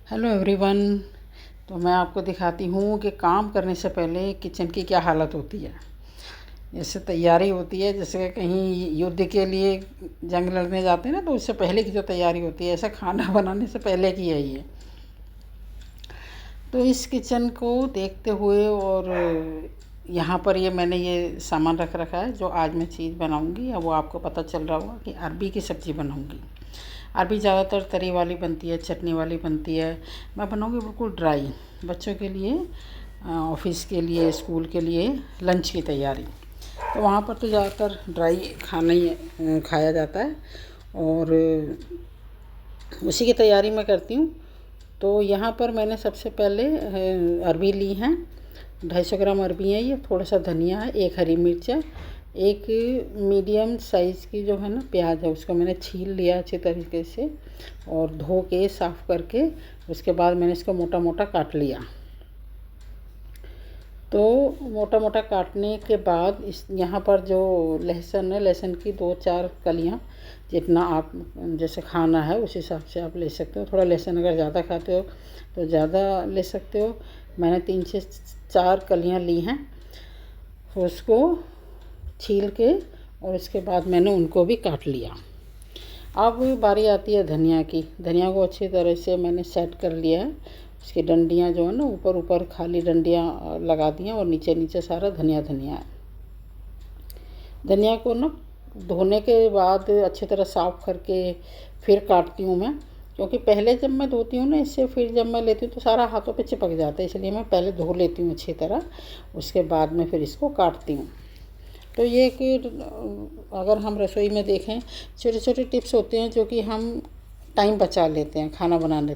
Hello everyone. तो मैं आपको दिखाती हूँ कि काम करने से पहले किचन की क्या हालत होती है। जैसे तैयारी होती है, जैसे कहीं युद्ध के लिए जंग लड़ने जाते हैं ना, तो उससे पहले की जो तैयारी होती है, ऐसा खाना बनाने से पहले की है ये। तो इस किचन को देखते हुए और यहाँ पर ये मैंने ये सामान रख रखा है जो आज मैं चीज़ बनाऊँगी। अब वो आपको पता चल रहा होगा कि अरबी की सब्ज़ी बनाऊँगी। अरबी ज़्यादातर तरी वाली बनती है, चटनी वाली बनती है। मैं बनाऊँगी बिल्कुल ड्राई, बच्चों के लिए, ऑफिस के लिए, स्कूल के लिए लंच की तैयारी। तो वहाँ पर तो ज़्यादातर ड्राई खाना ही खाया जाता है और उसी की तैयारी मैं करती हूँ। तो यहाँ पर मैंने सबसे पहले अरबी ली हैं, 250 ग्राम अरबी है ये। थोड़ा सा धनिया है, एक हरी मिर्च है, एक मीडियम साइज़ की जो है ना प्याज है, उसको मैंने छील लिया अच्छे तरीके से और धो के साफ़ करके उसके बाद मैंने इसको मोटा मोटा काट लिया। तो मोटा मोटा काटने के बाद इस यहाँ पर जो लहसुन है, लहसुन की 2-4 कलियाँ, जितना आप जैसे खाना है उस हिसाब से आप ले सकते हो। थोड़ा लहसुन अगर ज़्यादा खाते हो तो ज़्यादा ले सकते हो। मैंने 3 से 4 कलियाँ ली हैं, उसको छील के और उसके बाद मैंने उनको भी काट लिया। अब बारी आती है धनिया की। धनिया को अच्छी तरह से मैंने सेट कर लिया है। उसकी डंडियाँ जो है ना, ऊपर ऊपर खाली डंडियाँ लगा दी हैं और नीचे नीचे सारा धनिया धनिया है। धनिया को ना धोने के बाद अच्छी तरह साफ़ करके फिर काटती हूँ मैं, क्योंकि पहले जब मैं धोती हूँ ना इससे, फिर जब मैं लेती हूँ तो सारा हाथों पे चिपक जाता है, इसलिए मैं पहले धो लेती हूँ अच्छी तरह, उसके बाद में फिर इसको काटती हूँ। तो ये कि अगर हम रसोई में देखें, छोटे छोटे टिप्स होते हैं जो कि हम टाइम बचा लेते हैं खाना बनाने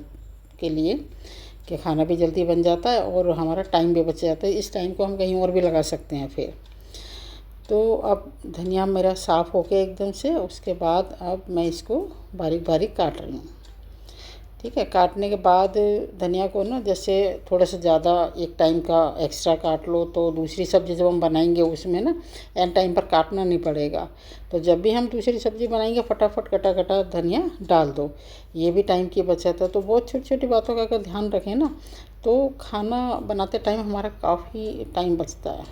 के लिए, कि खाना भी जल्दी बन जाता है और हमारा टाइम भी बच जाता है। इस टाइम को हम कहीं और भी लगा सकते हैं फिर। तो अब धनिया मेरा साफ़ हो गया एकदम से, उसके बाद अब मैं इसको बारीक बारीक काट रही हूँ। ठीक है, काटने के बाद धनिया को ना जैसे थोड़ा सा ज़्यादा एक टाइम का एक्स्ट्रा काट लो, तो दूसरी सब्ज़ी जब हम बनाएंगे उसमें ना एंड टाइम पर काटना नहीं पड़ेगा। तो जब भी हम दूसरी सब्ज़ी बनाएंगे फटाफट कटा कटा धनिया डाल दो, ये भी टाइम की बचत है। तो बहुत छोटी छोटी बातों का अगर ध्यान रखें ना, तो खाना बनाते टाइम हमारा काफ़ी टाइम बचता है।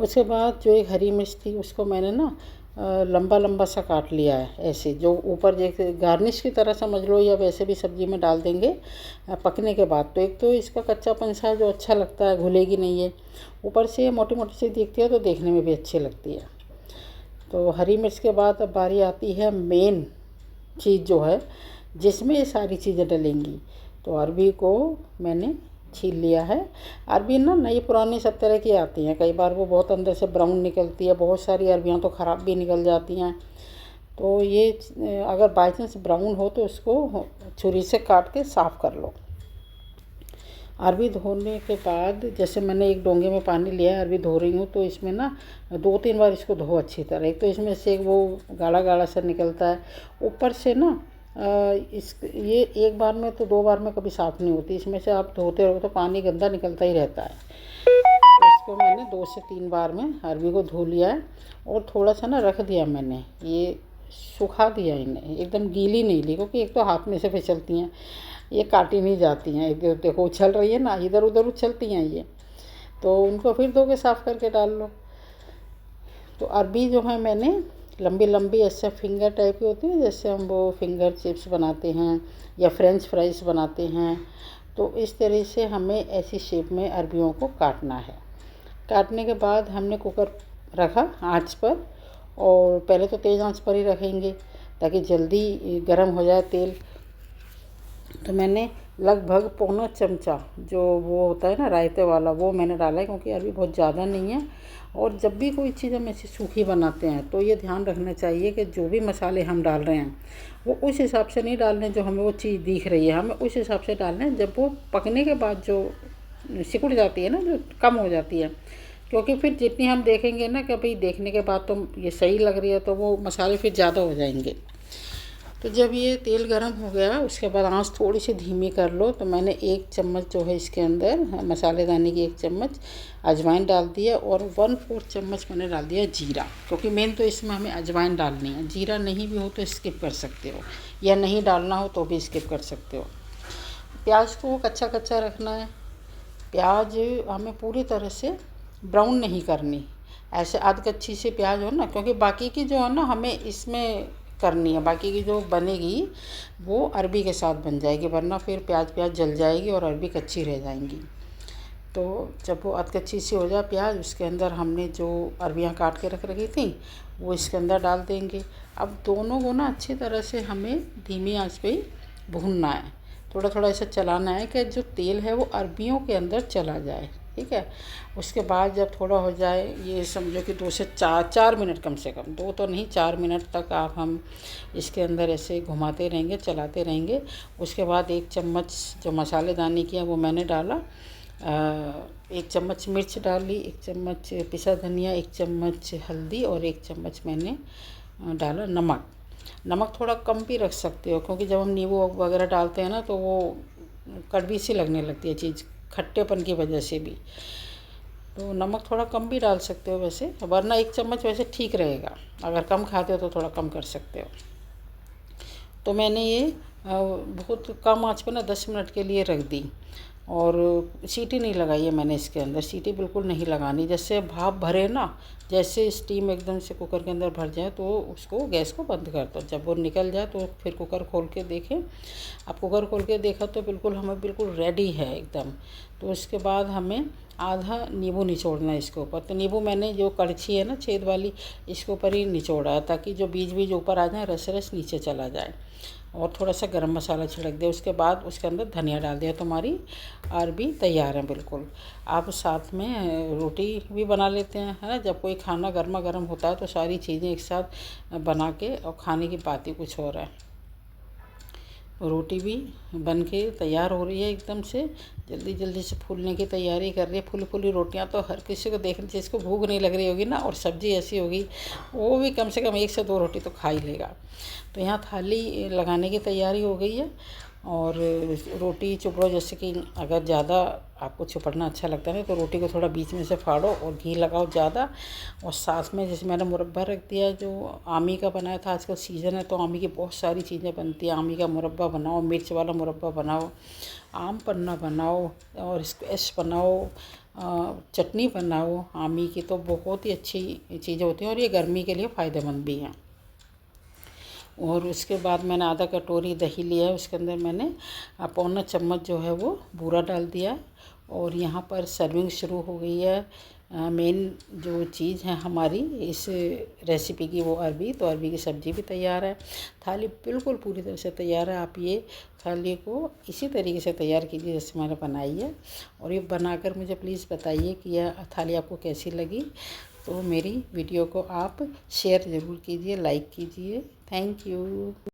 उसके बाद जो एक हरी मिर्च थी उसको मैंने ना लंबा लंबा सा काट लिया है, ऐसे जो ऊपर जैसे गार्निश की तरह समझ लो, या वैसे भी सब्ज़ी में डाल देंगे पकने के बाद। तो एक तो इसका कच्चापन सा जो अच्छा लगता है, घुलेगी नहीं है, ऊपर से मोटी मोटी सी दिखती है तो देखने में भी अच्छी लगती है। तो हरी मिर्च के बाद अब बारी आती है मेन चीज़ जो है, जिसमें ये सारी चीज़ें डलेंगी। तो अरबी को मैंने छील लिया है। अरबी ना नई पुरानी सब तरह की आती हैं, कई बार वो बहुत अंदर से ब्राउन निकलती है, बहुत सारी अरबियाँ तो ख़राब भी निकल जाती हैं। तो ये अगर बाई चांस ब्राउन हो तो उसको छुरी से काट के साफ़ कर लो। अरबी धोने के बाद जैसे मैंने एक डोंगे में पानी लिया है, अरबी धो रही हूँ, तो इसमें ना 2-3 बार इसको धो अच्छी तरह। एक तो इसमें से वो गाढ़ा गाढ़ा सा निकलता है, ऊपर से ना इस ये एक बार में तो 2 बार में कभी साफ़ नहीं होती, इसमें से आप धोते रहो तो पानी गंदा निकलता ही रहता है। तो इसको मैंने 2 से 3 बार में अरबी को धो लिया है और थोड़ा सा ना रख दिया मैंने, ये सुखा दिया इन्हें, एकदम गीली नहीं ली, क्योंकि एक तो हाथ में से फिसलती हैं, ये काटी नहीं जाती हैं। इधर देखो उछल रही है ना, इधर उधर उछलती हैं ये, तो उनको फिर धो के साफ़ करके डाल लो। तो अरबी जो है मैंने लंबी लंबी ऐसे फिंगर टाइप की होती है, जैसे हम वो फिंगर चिप्स बनाते हैं या फ्रेंच फ्राइज़ बनाते हैं, तो इस तरह से हमें ऐसी शेप में अरबियों को काटना है। काटने के बाद हमने कुकर रखा आँच पर, और पहले तो तेज़ आँच पर ही रखेंगे ताकि जल्दी गर्म हो जाए तेल। तो मैंने लगभग पौना चमचा जो वो होता है ना रायते वाला, वो मैंने डाला है, क्योंकि अरबी बहुत ज़्यादा नहीं है। और जब भी कोई चीज़ हम ऐसी सूखी बनाते हैं तो ये ध्यान रखना चाहिए कि जो भी मसाले हम डाल रहे हैं वो उस हिसाब से नहीं डालने जो हमें वो चीज़ दिख रही है, हमें उस हिसाब से डालना है जब वो पकने के बाद जो सिकुड़ जाती है ना, जो कम हो जाती है। क्योंकि फिर जितनी हम देखेंगे ना कि भाई देखने के बाद तो ये सही लग रही है, तो वो मसाले फिर ज़्यादा हो जाएंगे। तो जब ये तेल गर्म हो गया उसके बाद आंच थोड़ी सी धीमी कर लो। तो मैंने 1 चम्मच जो है इसके अंदर मसालेदानी की 1 चम्मच अजवाइन डाल दिया, और 1/4 चम्मच मैंने डाल दिया जीरा, क्योंकि मेन तो इसमें हमें अजवाइन डालनी है। जीरा नहीं भी हो तो स्किप कर सकते हो, या नहीं डालना हो तो भी स्किप कर सकते हो। प्याज को कच्चा कच्चा रखना है। प्याज हमें पूरी तरह से ब्राउन नहीं करनी, ऐसे आध कच्ची से प्याज हो ना, क्योंकि बाकी की जो है ना हमें इसमें करनी है, बाकी की जो बनेगी वो अरबी के साथ बन जाएगी, वरना फिर प्याज जल जाएगी और अरबी कच्ची रह जाएंगी। तो जब वो अध कच्ची सी हो जाए प्याज, उसके अंदर हमने जो अरबियाँ काट के रख रखी थी वो इसके अंदर डाल देंगे। अब दोनों को ना अच्छी तरह से हमें धीमी आंच पे भूनना है, थोड़ा थोड़ा ऐसा चलाना है कि जो तेल है वो अरबियों के अंदर चला जाए, ठीक है। उसके बाद जब थोड़ा हो जाए, ये समझो कि 2 से 4 मिनट, कम से कम 2 तो नहीं 4 मिनट तक आप हम इसके अंदर ऐसे घुमाते रहेंगे, चलाते रहेंगे। उसके बाद 1 चम्मच जो मसालेदानी किया वो मैंने डाला, 1 चम्मच मिर्च डाली, 1 चम्मच पिसा धनिया, 1 चम्मच हल्दी और 1 चम्मच मैंने डाला नमक। नमक थोड़ा कम भी रख सकते हो, क्योंकि जब हम नींबू वगैरह डालते हैं ना तो वो कड़वी सी लगने लगती है चीज़, खट्टेपन की वजह से भी। तो नमक थोड़ा कम भी डाल सकते हो वैसे, वरना 1 चम्मच वैसे ठीक रहेगा, अगर कम खाते हो तो थोड़ा कम कर सकते हो। तो मैंने ये बहुत कम आंच पे ना 10 मिनट के लिए रख दी, और सीटी नहीं लगाई है मैंने इसके अंदर, सीटी बिल्कुल नहीं लगानी। जैसे भाप भरे ना, जैसे स्टीम एकदम से कुकर के अंदर भर जाए तो उसको गैस को बंद कर दो। जब वो निकल जाए तो फिर कुकर खोल के देखें। अब कुकर खोल के देखा तो बिल्कुल हमें बिल्कुल रेडी है एकदम। तो उसके बाद हमें आधा नींबू निचोड़ना है इसके ऊपर। तो नींबू मैंने जो कड़छी है ना छेद वाली, इसके ऊपर ही निचोड़ा है, ताकि जो बीज ऊपर आ जाए, रस रस नीचे चला जाए। और थोड़ा सा गरम मसाला छिड़क दिया। उसके बाद उसके अंदर धनिया डाल दिया, तो हमारी अरबी तैयार है बिल्कुल। आप साथ में रोटी भी बना लेते हैं, है ना। जब कोई खाना गर्मा गर्म होता है तो सारी चीज़ें एक साथ बना के और खाने की बात ही कुछ और है। रोटी भी बन के तैयार हो रही है एकदम से, जल्दी जल्दी से फूलने की तैयारी कर रही है। फूली फूली रोटियां तो हर किसी को देखने से इसको भूख नहीं लग रही होगी ना, और सब्ज़ी ऐसी होगी वो भी कम से कम 1 से 2 रोटी तो खा ही लेगा। तो यहाँ थाली लगाने की तैयारी हो गई है। और रोटी चुपड़ो, जैसे कि अगर ज़्यादा आपको चुपड़ना अच्छा लगता है तो रोटी को थोड़ा बीच में से फाड़ो और घी लगाओ ज़्यादा। और साथ में जैसे मैंने मुरब्बा रख दिया, जो आमी का बनाया था। आजकल सीज़न है तो आमी की बहुत सारी चीज़ें बनती हैं। आमी का मुरब्बा बनाओ, मिर्च वाला मुरब्बा बनाओ, आम पन्ना बनाओ, और स्क्वैश बनाओ, चटनी बनाओ। आमी की तो बहुत ही अच्छी चीज़ें होती हैं और ये गर्मी के लिए फ़ायदेमंद भी हैं। और उसके बाद मैंने आधा कटोरी दही लिया है, उसके अंदर मैंने पौना चम्मच जो है वो बूरा डाल दिया। और यहाँ पर सर्विंग शुरू हो गई है। मेन जो चीज़ है हमारी इस रेसिपी की वो अरबी। तो अरबी की सब्ज़ी भी तैयार है, थाली बिल्कुल पूरी तरह से तैयार है। आप ये थाली को इसी तरीके से तैयार कीजिए जैसे मैंने बनाई है। और ये बनाकर मुझे प्लीज़ बताइए कि यह थाली आपको कैसी लगी। तो मेरी वीडियो को आप शेयर ज़रूर कीजिए, लाइक कीजिए। Thank you.